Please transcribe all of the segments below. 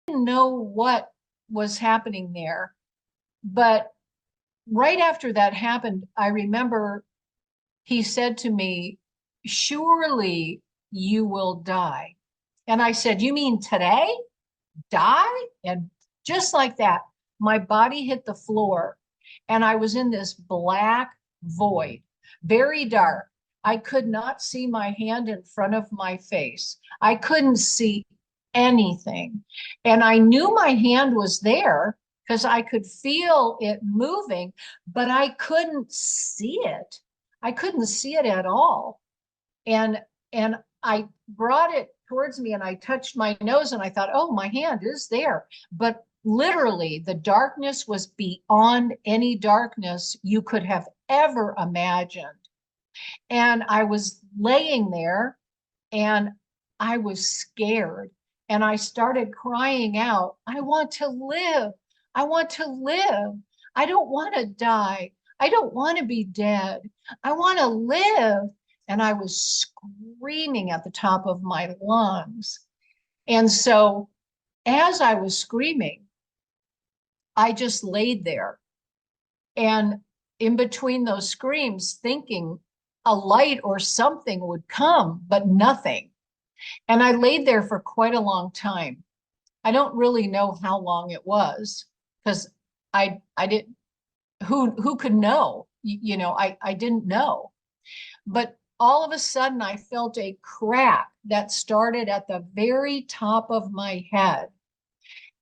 didn't know what was happening there. But right after that happened, I remember he said to me, surely you will die. And I said, you mean today? Die? And just like that, my body hit the floor and I was in this black void, very dark. I could not see my hand in front of my face. I couldn't see anything. And I knew my hand was there because I could feel it moving, but I couldn't see it. I couldn't see it at all. And I brought it towards me and I touched my nose and I thought, oh, my hand is there. But literally, the darkness was beyond any darkness you could have ever imagined. And I was laying there and I was scared. And I started crying out, I want to live. I want to live. I don't want to die. I don't want to be dead. I want to live. And I was screaming at the top of my lungs. And so as I was screaming, I just laid there. And in between those screams, thinking a light or something would come, but nothing. And I laid there for quite a long time. I don't really know how long it was because I didn't, who could know? I didn't know. But all of a sudden I felt a crack that started at the very top of my head.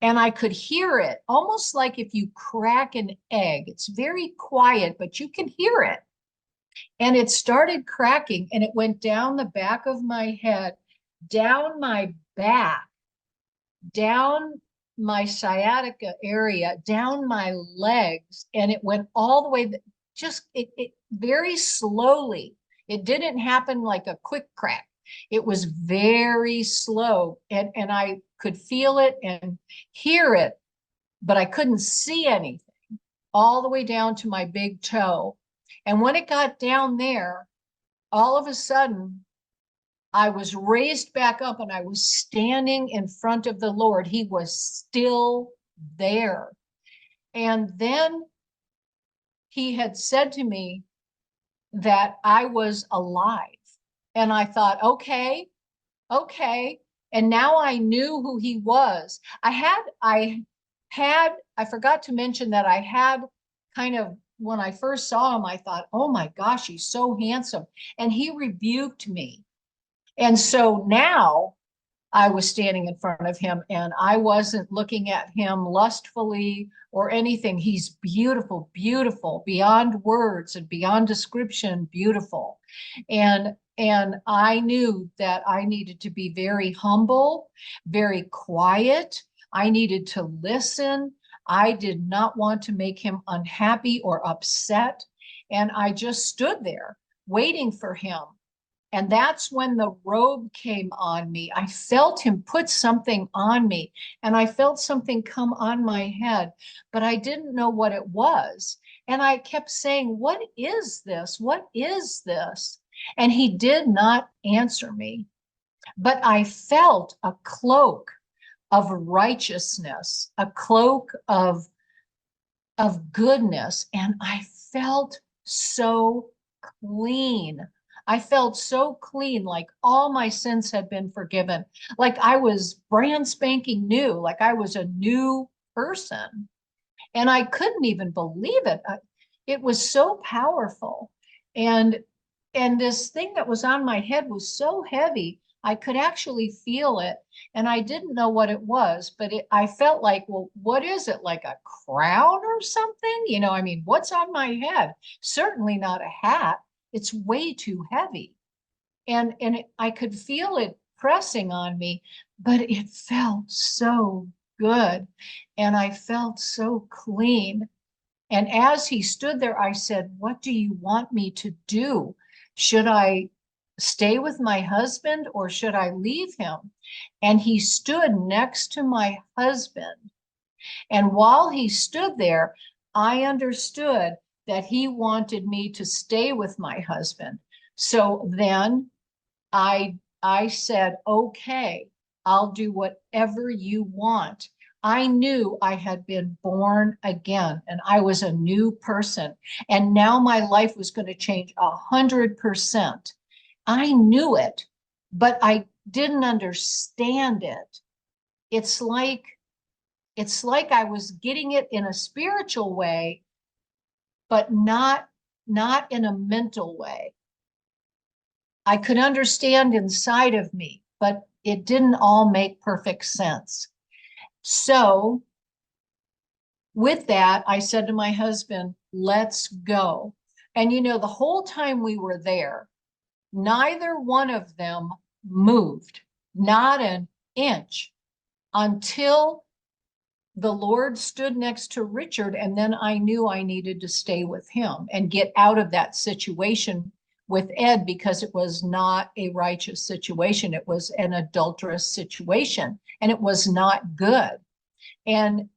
And I could hear it almost like if you crack an egg. It's very quiet, but you can hear it. And it started cracking and it went down the back of my head, down my back, down my sciatica area, down my legs, and it went all the way, it very slowly. It didn't happen like a quick crack. It was very slow, and I could feel it and hear it, but I couldn't see anything all the way down to my big toe. And when it got down there, all of a sudden, I was raised back up and I was standing in front of the Lord. He was still there. And then he had said to me that I was alive. And I thought, okay. And now I knew who he was. I forgot to mention that I had kind of, when I first saw him, I thought, oh my gosh, he's so handsome. And he rebuked me. And so now I was standing in front of him and I wasn't looking at him lustfully or anything. He's beautiful, beautiful, beyond words and beyond description, beautiful. And I knew that I needed to be very humble, very quiet. I needed to listen. I did not want to make him unhappy or upset. And I just stood there waiting for him. And that's when the robe came on me. I felt him put something on me and I felt something come on my head, but I didn't know what it was. And I kept saying, what is this? What is this? And he did not answer me, but I felt a cloak of righteousness, a cloak of goodness. And I felt so clean. I felt so clean, like all my sins had been forgiven, like I was brand spanking new, like I was a new person. And I couldn't even believe it. It was so powerful. And this thing that was on my head was so heavy, I could actually feel it. And I didn't know what it was, but I felt like, well, what is it? Like a crown or something? I mean, what's on my head? Certainly not a hat. It's way too heavy. And I could feel it pressing on me, but it felt so good. And I felt so clean. And as he stood there, I said, what do you want me to do? Should I stay with my husband or should I leave him? And he stood next to my husband. And while he stood there, I understood that he wanted me to stay with my husband. So then I said, okay, I'll do whatever you want. I knew I had been born again and I was a new person. And now my life was going to change 100%. I knew it, but I didn't understand it. It's like I was getting it in a spiritual way, but not in a mental way. I could understand inside of me, but it didn't all make perfect sense. So with that, I said to my husband, let's go. And the whole time we were there, neither one of them moved, not an inch, until the Lord stood next to Richard. And then I knew I needed to stay with him and get out of that situation with Ed, because it was not a righteous situation. It was an adulterous situation, and it was not good. And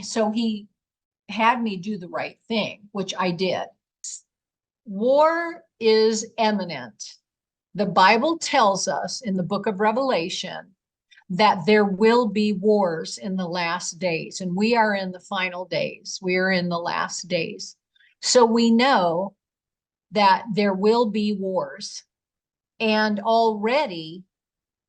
so he had me do the right thing, which I did. War is imminent. The Bible tells us in the book of Revelation that there will be wars in the last days, and we are in the final days. We are in the last days. So we know that there will be wars. And already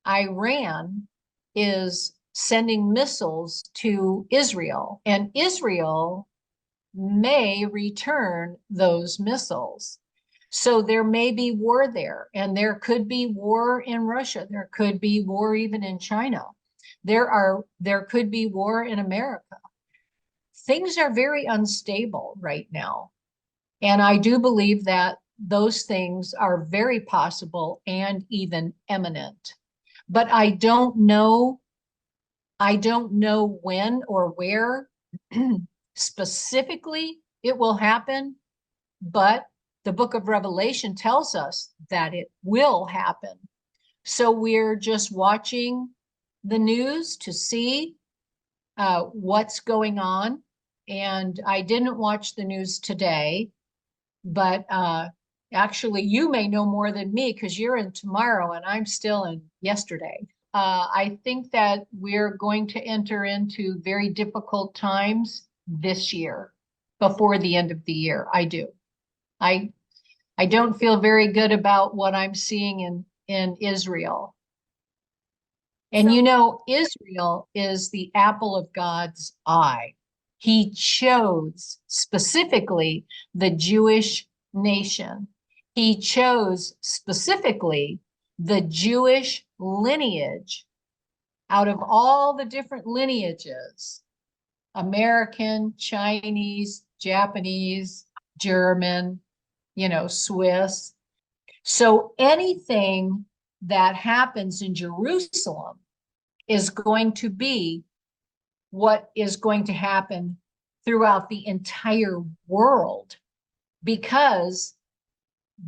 Iran is sending missiles to Israel, and Israel may return those missiles. So there may be war there, and there could be war in Russia. There could be war even in China. There could be war in America. Things are very unstable right now. And I do believe that those things are very possible and even imminent. But I don't know when or where specifically it will happen, but the book of Revelation tells us that it will happen. So we're just watching the news to see what's going on. And I didn't watch the news today, but actually you may know more than me because you're in tomorrow and I'm still in yesterday. I think that we're going to enter into very difficult times this year, before the end of the year. I do. I don't feel very good about what I'm seeing in Israel. And Israel is the apple of God's eye. He chose specifically the Jewish nation. He chose specifically the Jewish lineage out of all the different lineages: American, Chinese, Japanese, German, Swiss. So anything that happens in Jerusalem is going to be what is going to happen throughout the entire world, because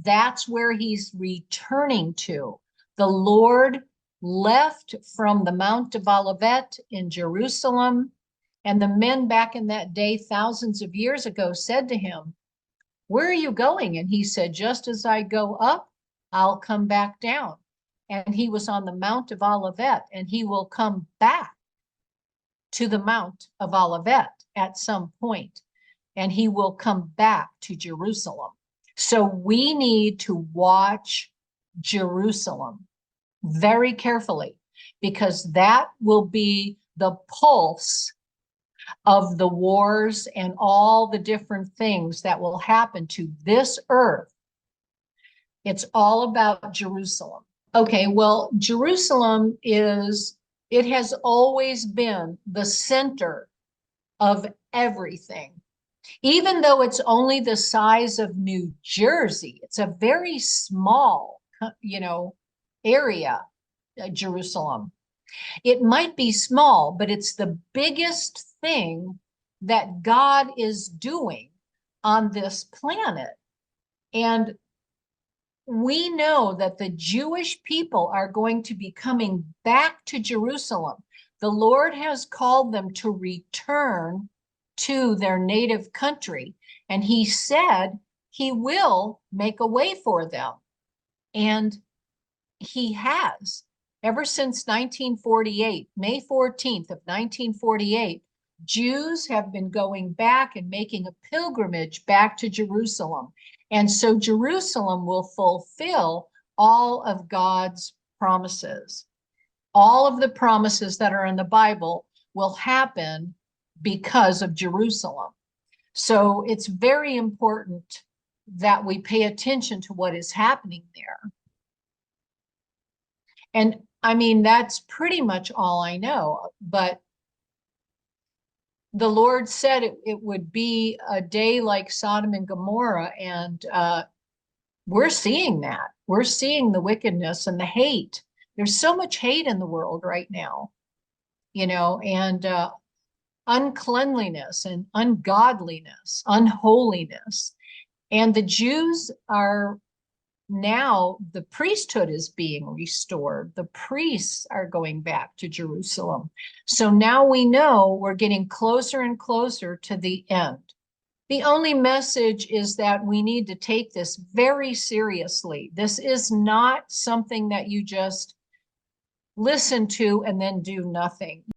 that's where he's returning to. The Lord left from the Mount of Olivet in Jerusalem, and the men back in that day, thousands of years ago, said to him, "Where are you going?" And he said, "Just as I go up, I'll come back down." And he was on the Mount of Olivet, and he will come back to the Mount of Olivet at some point, and he will come back to Jerusalem. So we need to watch Jerusalem very carefully, because that will be the pulse of the wars and all the different things that will happen to this earth. It's all about Jerusalem. Okay, well, Jerusalem it has always been the center of everything. Even though it's only the size of New Jersey, it's a very small, area, Jerusalem. It might be small, but it's the biggest thing that God is doing on this planet. And we know that the Jewish people are going to be coming back to Jerusalem. The Lord has called them to return to their native country, and he said he will make a way for them. And he has. ever since 1948, May 14th of 1948, Jews have been going back and making a pilgrimage back to Jerusalem. And so Jerusalem will fulfill all of God's promises. All of the promises that are in the Bible will happen because of Jerusalem. So it's very important that we pay attention to what is happening there. And I mean, that's pretty much all I know, but the Lord said it would be a day like Sodom and Gomorrah, and we're seeing that. We're seeing the wickedness and the hate. There's so much hate in the world right now, you know, and uncleanliness and ungodliness, unholiness. And the Jews are now, the priesthood is being restored. The priests are going back to Jerusalem. So now we know we're getting closer and closer to the end. The only message is that we need to take this very seriously. This is not something that you just listen to and then do nothing.